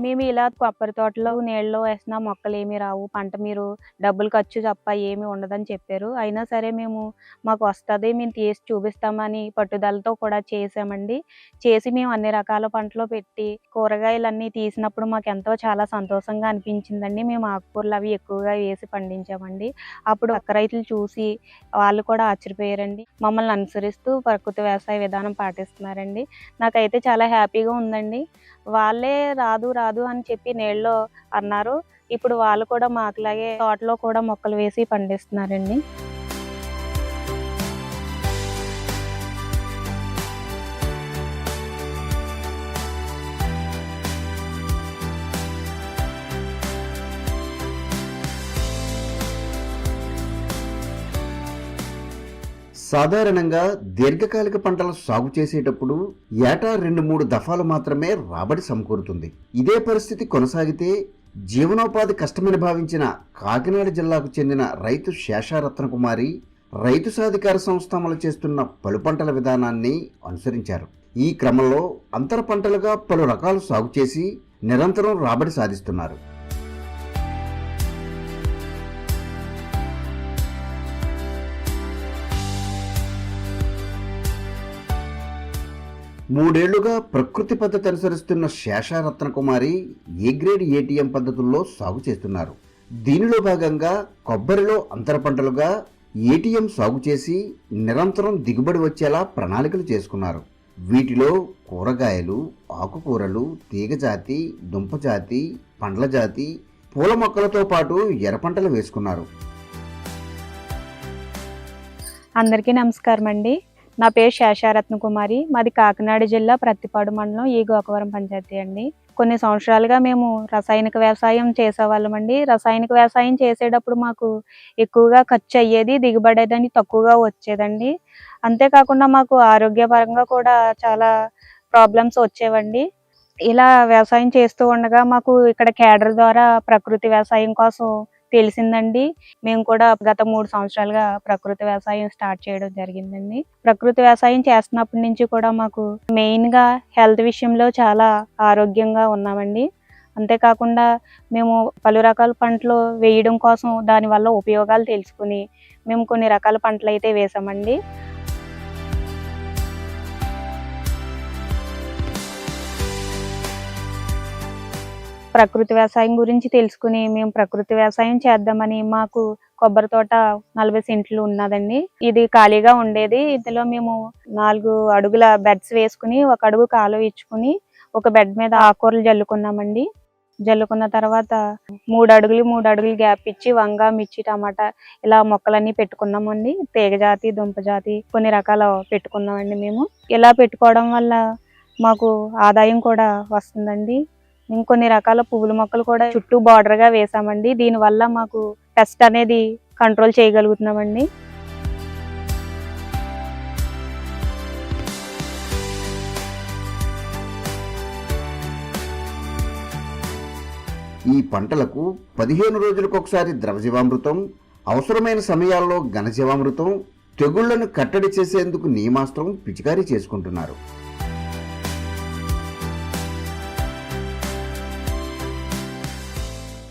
మేము ఇలా కొబ్బరి తోటలో నీళ్ళలో వేసినా మొక్కలేమి రావు. పంట మీరు డబ్బులు ఖర్చు తప్ప ఏమి ఉండదని చెప్పారు. అయినా సరే మాకు వస్తది. మేము తీసి చూపిస్తామని పట్టుదలతో కూడా చేసామండి. చేసి మేము అన్ని రకాల పంటలు పెట్టి కూరగాయలన్నీ తీసినప్పుడు మాకెంతో చాలా సంతోషంగా అనిపించిందండి. మేము ఆకుకూరలు అవి ఎక్కువగా వేసి పండించామండి. అప్పుడు పక్క రైతులు చూసి వాళ్ళు కూడా ఆశ్చర్యపోయారండి. మమ్మల్ని అనుసరిస్తూ ప్రకృతి వ్యవసాయ విధానం పాటిస్తున్నారండి. నాకైతే చాలా హ్యాపీగా ఉందండి. వాళ్ళే రాదు రాదు అని చెప్పి నీళ్ళలో అన్నారు. ఇప్పుడు వాళ్ళు కూడా మాకులాగే తోటలో కూడా మొక్కలు వేసి పండిస్తున్నారండి. సాధారణంగా దీర్ఘకాలిక పంటల సాగు చేసేటప్పుడు ఏటా 2-3 దఫాలు మాత్రమే రాబడి సమకూరుతుంది. ఇదే పరిస్థితి కొనసాగితే జీవనోపాధి కష్టమని భావించిన కాకినాడ జిల్లాకు చెందిన రైతు శేషారత్నకుమారి రైతు సాధికార సంస్థ అమలు చేస్తున్న పలు పంటల విధానాన్ని అనుసరించారు. ఈ క్రమంలో అంతర పంటలుగా పలు రకాలు సాగు చేసి నిరంతరం రాబడి సాధిస్తున్నారు. మూడేళ్లుగా ప్రకృతి పద్ధతి అనుసరిస్తున్న శేషారత్నకుమారి ఏ గ్రేడ్ ఏటీఎం పద్ధతుల్లో సాగు చేస్తున్నారు. దీనిలో భాగంగా కొబ్బరిలో అంతర పంటలుగా ఏటీఎం సాగు చేసి నిరంతరం దిగుబడి వచ్చేలా ప్రణాళికలు చేసుకున్నారు. వీటిలో కూరగాయలు, ఆకుకూరలు, తీగజాతి, దుంపజాతి, పండ్ల జాతి, పూల మొక్కలతో పాటు ఎర్ర పంటలు వేసుకున్నారు. అందరికీ నమస్కారం అండి. నా పేరు శేషారత్నకుమారి. మాది కాకినాడ జిల్లా ప్రత్తిపాడు మండలం ఈ గోకవరం పంచాయతీ అండి. కొన్ని సంవత్సరాలుగా మేము రసాయనిక వ్యవసాయం చేసేవాళ్ళమండి. రసాయనిక వ్యవసాయం చేసేటప్పుడు మాకు ఎక్కువగా ఖర్చు అయ్యేది, దిగుబడి అనేది తక్కువగా వచ్చేదండి. అంతేకాకుండా మాకు ఆరోగ్యపరంగా కూడా చాలా ప్రాబ్లమ్స్ వచ్చేవండి. ఇలా వ్యవసాయం చేస్తూ ఉండగా మాకు ఇక్కడ కేడర్ ద్వారా ప్రకృతి వ్యవసాయం కోసం తెలిసిందండి. మేము కూడా గత 3 సంవత్సరాలుగా ప్రకృతి వ్యవసాయం స్టార్ట్ చేయడం జరిగిందండి. ప్రకృతి వ్యవసాయం చేస్తున్నప్పటి నుంచి కూడా మాకు మెయిన్గా హెల్త్ విషయంలో చాలా ఆరోగ్యంగా ఉన్నామండి. అంతేకాకుండా మేము పలు రకాల పంటలు వేయడం కోసం దానివల్ల ఉపయోగాలు తెలుసుకుని మేము కొన్ని రకాల పంటలు అయితే వేసామండి. ప్రకృతి వ్యవసాయం గురించి తెలుసుకుని మేము ప్రకృతి వ్యవసాయం చేద్దామని మాకు కొబ్బరి తోట 40 సెంట్లు ఉన్నదండి. ఇది ఖాళీగా ఉండేది. ఇందులో మేము 4 అడుగుల బెడ్స్ వేసుకుని 1 అడుగు కాలువ ఇచ్చుకుని ఒక బెడ్ మీద ఆకుకూరలు జల్లుకున్నామండి. జల్లుకున్న తర్వాత 3 అడుగులు గ్యాప్ ఇచ్చి వంగ, మిర్చి, టమాటా ఇలా మొక్కలన్నీ పెట్టుకున్నామండి. తీగజాతి, దుంపజాతి కొన్ని రకాల పెట్టుకున్నామండి. మేము ఇలా పెట్టుకోవడం వల్ల మాకు ఆదాయం కూడా వస్తుందండి. ఇంకొన్ని రకాల పువ్వుల మొక్కలు కూడా చుట్టూ బార్డర్గా వేసామండి. దీనివల్ల మాకు పెస్ట్ అనేది కంట్రోల్ చేయగలుగుతున్నామండి. ఈ పంటలకు 15 రోజులకు ఒకసారి ద్రవజీవామృతం, అవసరమైన సమయాల్లో ఘనజీవామృతం, తెగుళ్లను కట్టడి చేసేందుకు నీమాస్త్రం పిచికారీ చేసుకుంటున్నారు.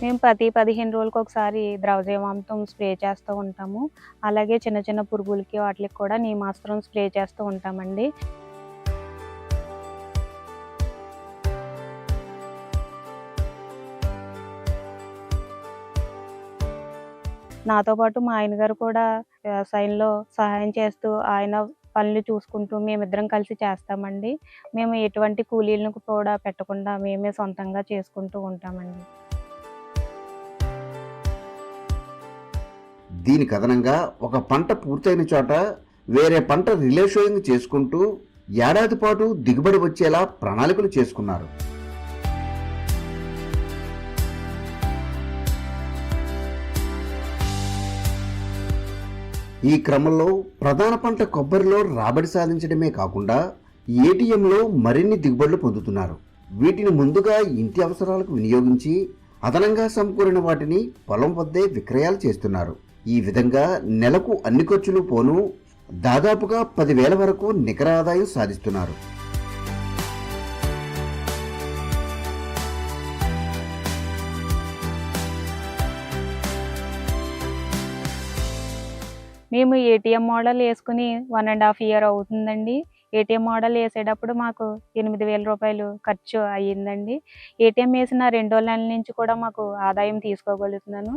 మేము ప్రతి 15 రోజులకు ఒకసారి ద్రవజీవామృతం స్ప్రే చేస్తూ ఉంటాము. అలాగే చిన్న చిన్న పురుగులకి వాటికి కూడా నీమాస్త్రం స్ప్రే చేస్తూ ఉంటామండి. నాతో పాటు మా ఆయన గారు కూడా వ్యవసాయంలో సహాయం చేస్తూ ఆయన పనులు చూసుకుంటూ మేమిద్దరం కలిసి చేస్తామండి. మేము ఎటువంటి కూలీలను కూడా పెట్టకుండా మేమే సొంతంగా చేసుకుంటూ ఉంటామండి. దీనికి అదనంగా ఒక పంట పూర్తయిన చోట వేరే పంట రిలే షోయింగ్ చేసుకుంటూ ఏడాది పాటు దిగుబడి వచ్చేలా ప్రణాళికలు చేసుకున్నారు. ఈ క్రమంలో ప్రధాన పంట కొబ్బరిలో రాబడి సాధించడమే కాకుండా ఏటీఎంలో మరిన్ని దిగుబడులు పొందుతున్నారు. వీటిని ముందుగా ఇంటి అవసరాలకు వినియోగించి అదనంగా సమకూరిన వాటిని పొలం వద్దే విక్రయాలు చేస్తున్నారు. ఈ విధంగా నెలకు అన్ని ఖర్చులు పోను దాదాపుగా 10,000 వరకు నికర ఆదాయం సాధిస్తున్నారు. మేము ఏటీఎం మోడల్ వేసుకుని 1.5 year అవుతుందండి. ఏటీఎం మోడల్ వేసేటప్పుడు మాకు 8,000 రూపాయలు ఖర్చు అయ్యిందండి. ఏటీఎం వేసిన 2 నెలల నుంచి కూడా మాకు ఆదాయం తీసుకోగలుగుతున్నాను.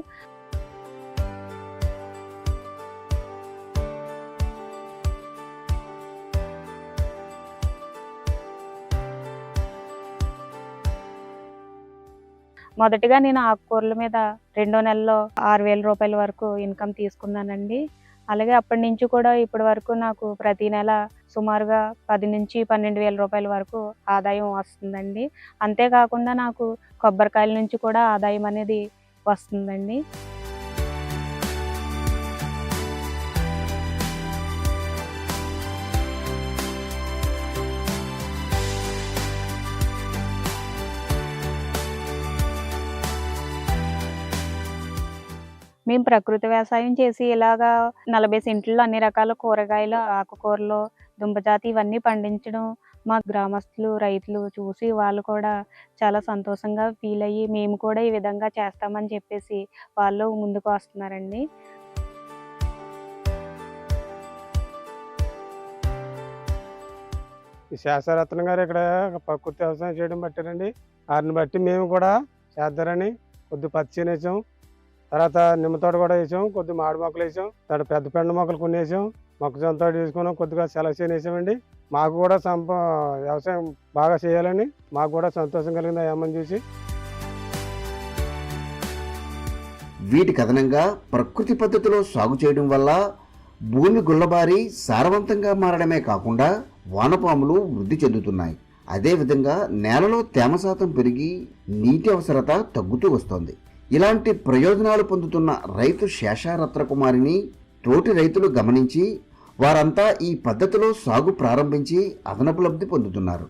మొదటిగా నేను ఆకుకూరల మీద 2వ నెలలో 6,000 రూపాయల వరకు ఇన్కమ్ తీసుకున్నానండి. అలాగే అప్పటి నుంచి కూడా ఇప్పటి వరకు నాకు ప్రతి నెల సుమారుగా 10,000-12,000 రూపాయల వరకు ఆదాయం వస్తుందండి. అంతేకాకుండా నాకు కొబ్బరికాయల నుంచి కూడా ఆదాయం అనేది వస్తుందండి. మేము ప్రకృతి వ్యవసాయం చేసి ఇలాగా 40 సెంట్లలో అన్ని రకాల కూరగాయలు, ఆకుకూరలు, దుంపజాతి ఇవన్నీ పండించడం మా గ్రామస్తులు, రైతులు చూసి వాళ్ళు కూడా చాలా సంతోషంగా ఫీల్ అయ్యి మేము కూడా ఈ విధంగా చేస్తామని చెప్పేసి వాళ్ళు ముందుకు వస్తున్నారండి. ఈ శేషరత్నం గారు ఇక్కడ ప్రకృతి వ్యవసాయం చేయడం బట్టినండి, వారిని బట్టి మేము కూడా చేద్దారని కొద్ది పత్తి చేను వేసాం, తర్వాత నిమ్మ తోట కూడా వేసాం, కొద్ది మామిడి మొక్కలు వేసాం, తర్వాత పెద్ద పెండ మొక్కలు కొన్ని వేసాం, మొక్కజొన్న తోట వేసుకున్నాం, కొద్దిగా సెలవు చేను వేసామండి. మాకు కూడా వ్యవసాయం బాగా చేయాలని మాకు కూడా సంతోషం కలిగింది అమ్మని చూసి. వీటికి అదనంగా ప్రకృతి పద్ధతిలో సాగు చేయడం వల్ల భూమి గుల్లబారి సారవంతంగా మారడమే కాకుండా వానపాములు వృద్ధి చెందుతున్నాయి. అదేవిధంగా నేలలో తేమ శాతం పెరిగి నీటి అవసరత తగ్గుతూ వస్తోంది. ఇలాంటి ప్రయోజనాలు పొందుతున్న రైతు శేషారత్నకుమారిని తోటి రైతులు గమనించి వారంతా ఈ పద్ధతిలో సాగు ప్రారంభించి అదనపు లబ్ధి పొందుతున్నారు.